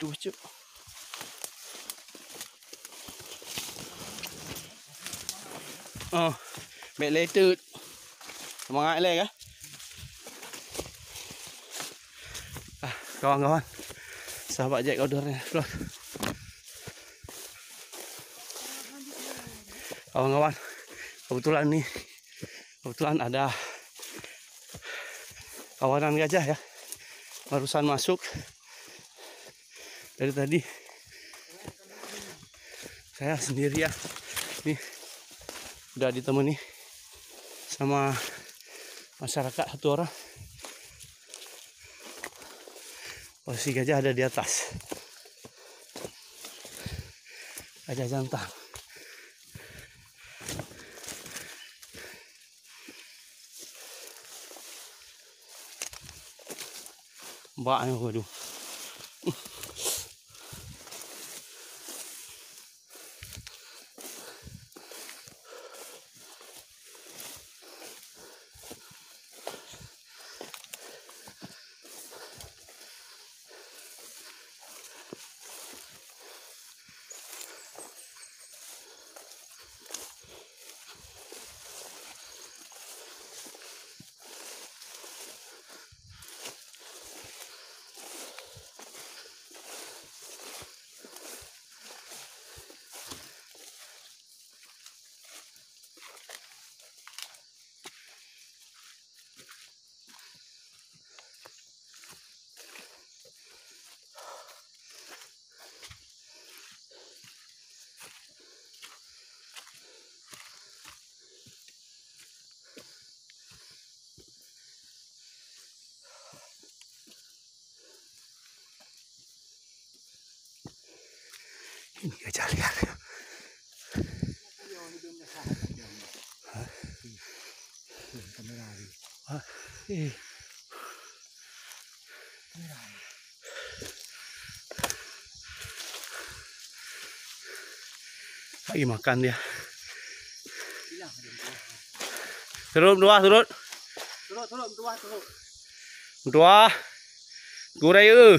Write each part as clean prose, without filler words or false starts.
Cuk. Oh, back later. Semangat lagi kan? Kawan-kawan, sahabat Jack ordernya keluar. Kawan-kawan, kebetulan ada kawanan gajah ya, barusan masuk. Dari tadi saya sendiri ya, ini udah ditemani sama masyarakat satu orang. Posisi gajah ada di atas, gajah jantan. Mbaknya waduh. Ini gajah liar ya. Lagi makan dia. Turun. Dua. Gurai ư.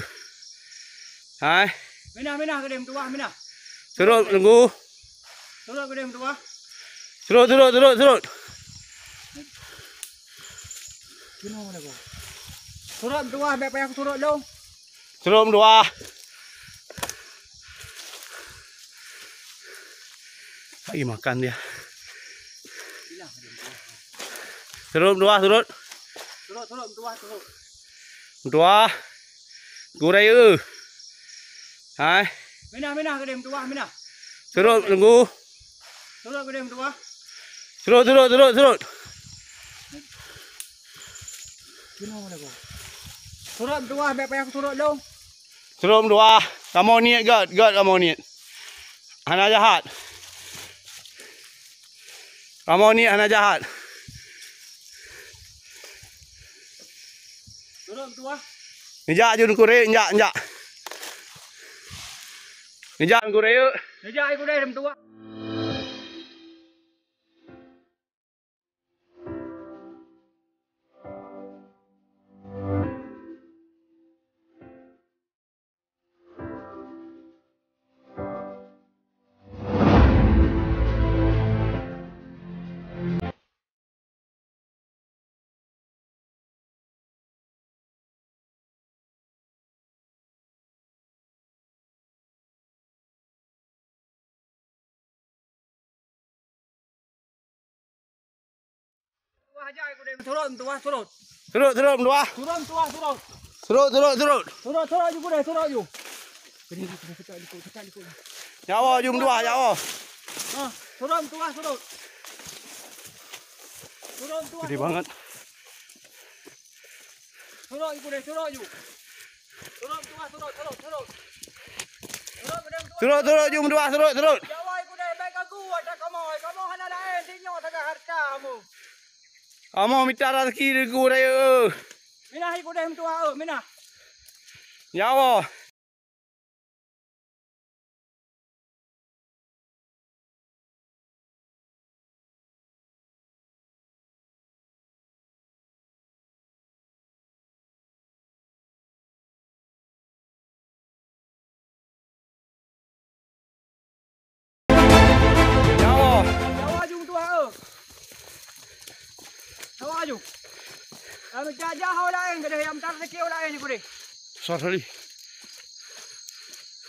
Hai. Mina ke dem tua mina. Turun tunggu. Turun ke dem tua. Turun. Kino mana ko? Turun tua baik payah aku turun dong. Turun dua. Lagi makan dia. Turun dua. Turun tua. Dua. Gurai ư. Hai. Mina ke dem tua mina. Turun tunggu. Turun ke dem tua. Turun. Kino mana ko? Turun tua baik payah aku turun dong. Turun dua. Kamu niat God kamu niat. Anak jahat. Kamu niat anak jahat. Turun tua. Njak jun kure njak. Njak kure yuk. Nejak aku dem tua. Turun tua. Turun dua. Turun tua. Turun. Turun juga deh, turun juga. Dekat di. Jawa jum dua Jawa. Turun tua. Gede banget. Turun juga deh, turun juga. Turun tua. Turun jum dua turun. Jawa aku deh, baik aku ada kamu hana lain tinyo taga harta kamu. Kamu minta rezeki kure yuk. Mina aku deh tua, mina. Jawa. jaju. Jauh lain ke deh, yang tar sekil lain je ku deh. Sorry.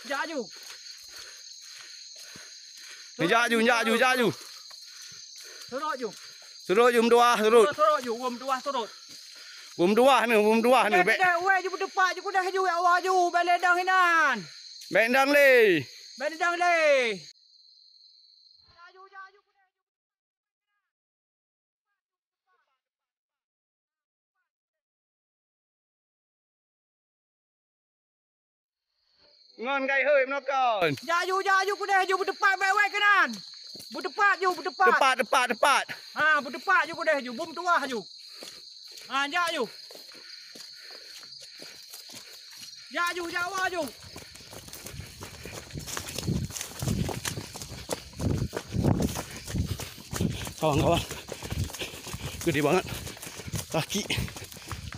Jaju. Jaju. Turut ju. Surut jum dua, surut. Turut ju, turut. Bum dua ni. Bek Weh ju berdepan je ku dah ju awak ju, beledang hinan. dang le. Beledang le. Jaju ku deh. Ngon gai hơi nó còn. Jaju ku deh ju berdepan weh kanan. Berdepan. Tepat. Ha, berdepan ju ku deh ju, bum tuah ju. Ha, jaju. Jaju Jawa ju. Kawan-kawan. Gede banget. Kaki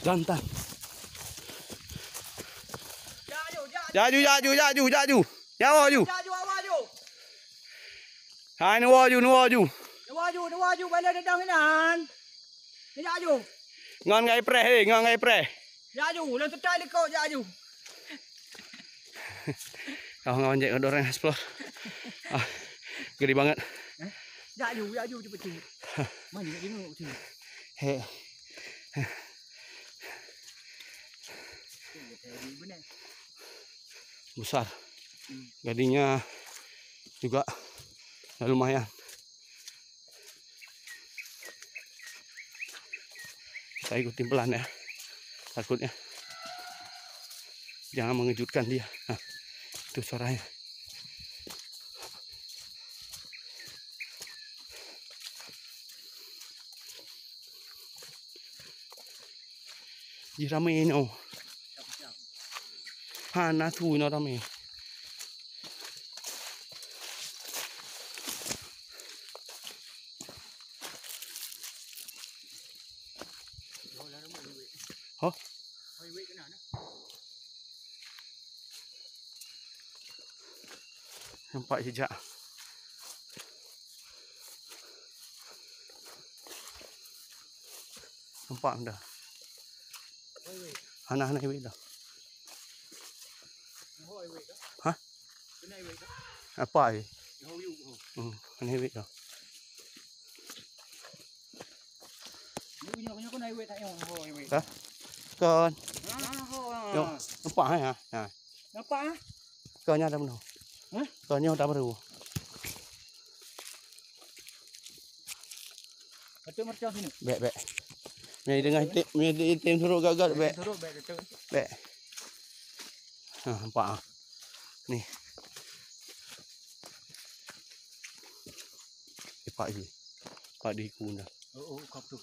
jantan. Jaju. Jawa ju. Jaju awak ju. Hai nuwa ju. Nuwa ju balik dedang hinan. Ni jaju. Ngon gai preh. Jaju, lan tetai lekau jaju. Kawan-kawan Jack orang explore. Gede banget. Jaju cepat tu. Mana nak tengok tu. He. Besar. Gadinya juga lumayan. Saya ikutin pelan ya. Takutnya jangan mengejutkan dia. Nah, itu suaranya. Ji rame no. Hana tu no rame. Hả? Nampak jejak. Nampak dah. Hana highway dah. Hah? Apa ni? Hana highway dah. Hah? Con. Yo, nampak hả? Ha. Nampak ah? Connya dah benar. Hah? Connya dah baru. Betul mercau sini. Bek. Ni dengan item suruh gagal bek. Turut beg betul. Bek. Ha, nampak ah. Ni. Pak ni. Pak di kuna. Oh, kap tu.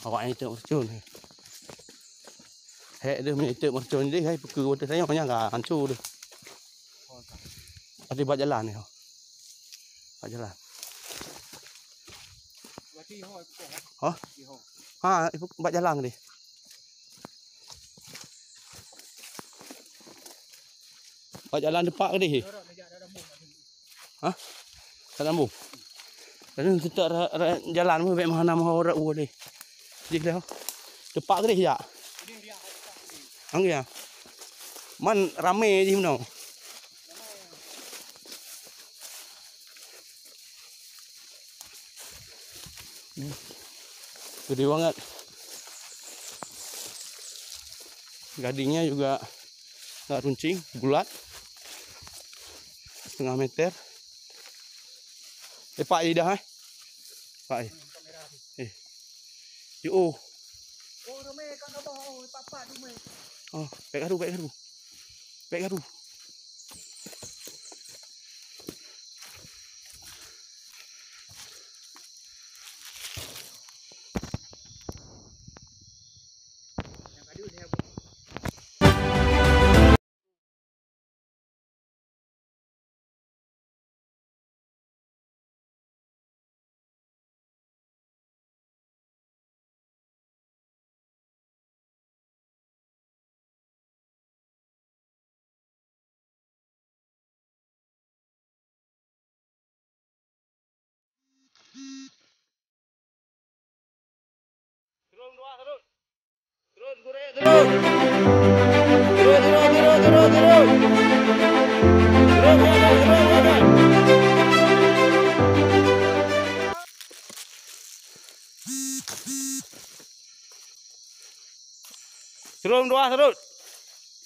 Awak ni tengok mercun. Hek dia punya item mercun dia hai pukul water saya banyak enggak hancur dia. Ada buat jalan ni. Buat jalan. Berarti ho ikut. Hah? Ho. Ha, buat jalan dia. Buat jalan depan ke dia? Hah? Tak lambu. Dan tetap jalan pun baik mana mau orang boleh. Jadi dah. Depan ke dia? Ang ya. Man rame je mana? Gede banget. Gadingnya juga nggak runcing, bulat. Setengah meter. Pak dah Pak. Yo. Oh, ramai kan abang papa tu mai. Oh, baik garu. Turun dua, turun.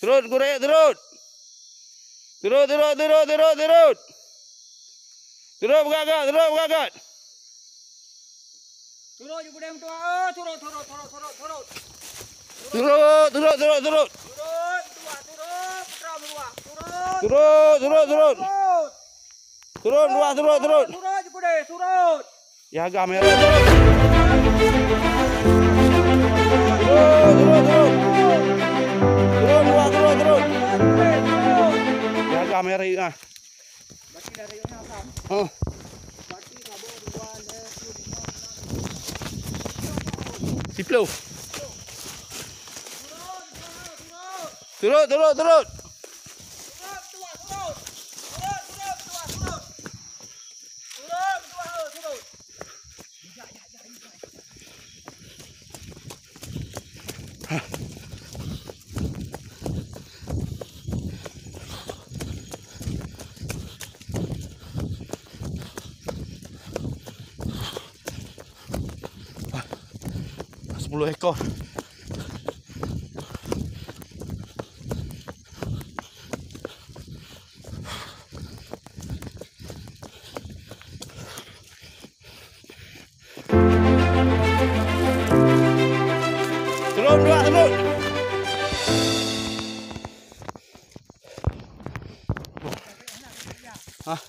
Turun, gure, turun. Turun, turun, turun, turun, turun. Turun, bergagat, turun, bergagat. Turun je gudang tua. Oh, turun. Turun, turun, turun, turun. Turun, tua, turun. Putra meluak. Turun. Turun, turun, turun. Turun. Turun, dua, turun, turun. Turun je gudang, turun. Ya, agak merah, turun. Turun, turun, turun. Turun, dua, turun, turun. Ya, agak merah, ah. Baki dari yang apa? Oh. Baki kabur 2, 5. Siplo. Turun, turun, turun. Ah, 10 ekor. Turun, dua, turun. Ah.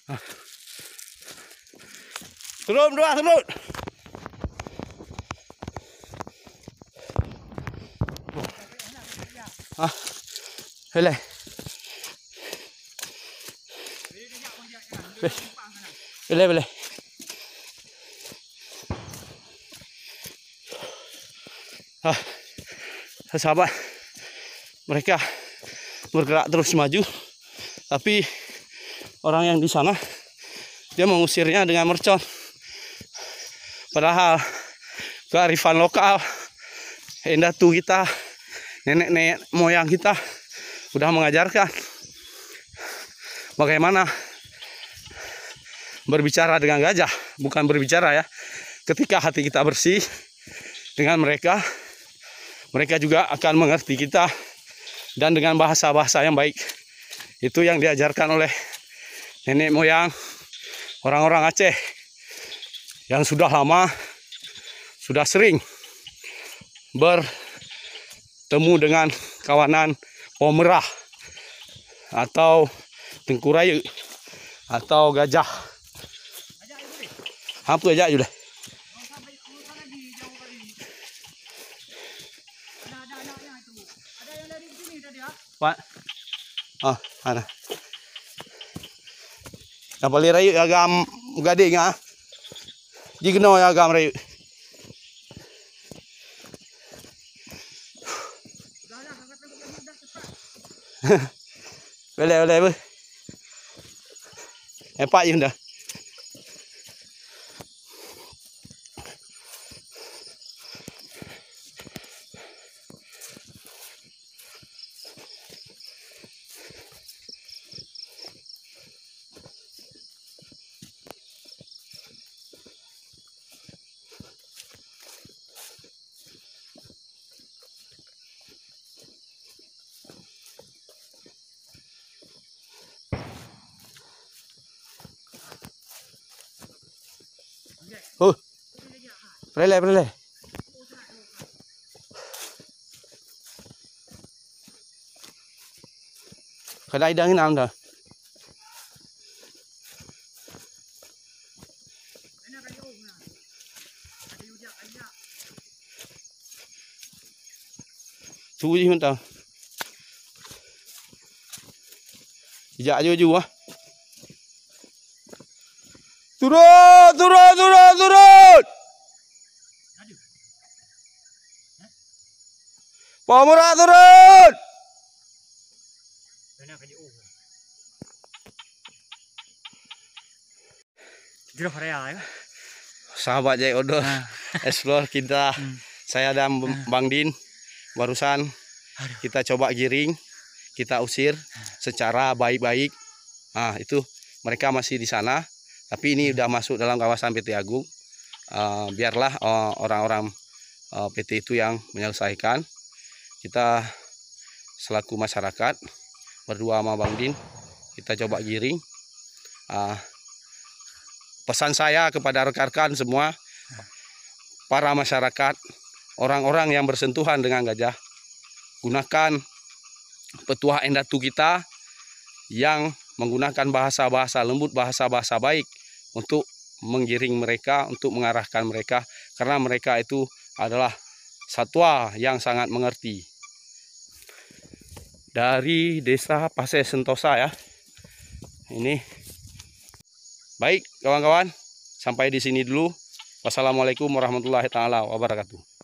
Ah. Turun, dua, turun. Ah. Helai. Boleh, boleh. Ah, sahabat, mereka bergerak terus maju, tapi orang yang di sana dia mengusirnya dengan mercon. Padahal kearifan lokal, endatu kita, nenek-nenek moyang kita sudah mengajarkan bagaimana berbicara dengan gajah, bukan berbicara ya. Ketika hati kita bersih dengan mereka, mereka juga akan mengerti kita dan dengan bahasa-bahasa yang baik. Itu yang diajarkan oleh nenek moyang orang-orang Aceh yang sudah lama, sudah sering bertemu dengan kawanan pemerah atau tengkurayu atau gajah. Apa aja sudah. Pak. Ah, mana? Apa rayu agam gade nga? Jigno ya agam rayu. Boleh, boleh. Pak yun dah. Oh, boleh, boleh. Kedai dangin am dah. Suji mentah. Ijak ju ah. Turun, turun, turun, turun. Pemerah turun. Jeruk area ya. Sahabat Jai Odol, explore kita Saya dan Bang Din barusan kita coba giring, kita usir secara baik-baik. Nah, itu mereka masih di sana, tapi ini udah masuk dalam kawasan PT Agung. Biarlah orang-orang PT itu yang menyelesaikan. Kita selaku masyarakat berdua sama Bang Din, kita coba giring. Pesan saya kepada rekan-rekan semua, para masyarakat, orang-orang yang bersentuhan dengan gajah, gunakan petuah endatu kita yang menggunakan bahasa-bahasa lembut, bahasa-bahasa baik untuk menggiring mereka, untuk mengarahkan mereka, karena mereka itu adalah satwa yang sangat mengerti. Dari Desa Pasai Sentosa ya. Ini baik kawan-kawan, sampai di sini dulu. Wassalamualaikum warahmatullahi taala wabarakatuh.